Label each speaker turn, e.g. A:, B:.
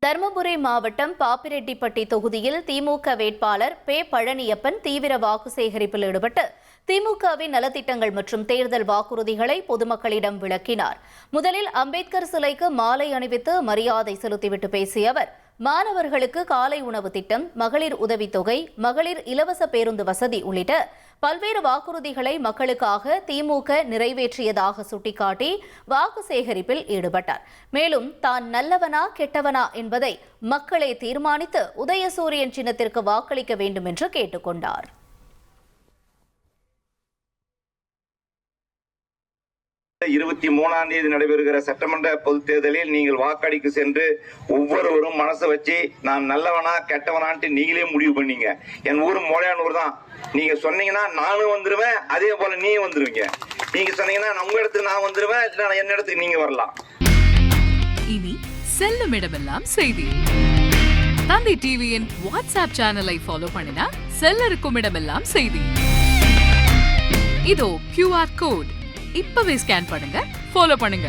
A: தருமபுரி மாவட்டம் பாப்பிரெட்டிப்பட்டி தொகுதியில் திமுக வேட்பாளர் பே. பழனியப்பன் தீவிர வாக்கு சேகரிப்பில் ஈடுபட்டு திமுகவின் நலத்திட்டங்கள் மற்றும் தேர்தல் வாக்குறுதிகளை பொதுமக்களிடம் விளக்கினார். முதலில் அம்பேத்கர் சிலைக்கு மாலை அணிவித்து மரியாதை செலுத்திவிட்டு பேசிய அவர், மாணவர்களுக்கு காலை உணவு திட்டம், மகளிர் உதவித்தொகை, மகளிர் இலவச பேருந்து வசதி உள்ளிட்ட பல்வேறு வாக்குறுதிகளை மக்களுக்காக திமுக நிறைவேற்றியதாக சுட்டிக்காட்டி வாக்கு சேகரிப்பில் ஈடுபட்டார். மேலும் தான் நல்லவனா கெட்டவனா என்பதை மக்களே தீர்மானித்து உதயசூரியன் சின்னத்திற்கு வாக்களிக்க வேண்டும் என்று கேட்டுக்கொண்டார்.
B: இருபத்தி 23ஆம் தேதி நடைபெறுகிற சட்டமன்ற பொதுத் தேர்தலில் நீங்கள் வாக்களிக்க சென்று ஒவ்வொருவரும் மனசை வச்சு நான் நல்லவனா கெட்டவனான்ட்டு நீங்களே முடிவு பண்ணீங்க. என் ஊர் மோளையானூர் தான். நீங்க சொன்னீங்கன்னா நானும் வந்துருவேன், அதே போல நீயும் வந்துருவீங்க. நீங்க சொன்னீங்கன்னா உங்க இடத்துக்கு நான் வந்துருவேன், இல்ல என்ன இடத்துக்கு நீங்க வரலாம்.
C: இனி செல்லும் இடமெல்லாம் செய்தி. தந்தி டிவியின் வாட்ஸ்அப் சேனலை ஃபாலோ பண்ணினா செல்ல இருக்கும் இடமெல்லாம் செய்தி. இதோ QR கோட் இப்பவே ஸ்கேன் பண்ணுங்க, ஃபாலோ பண்ணுங்க.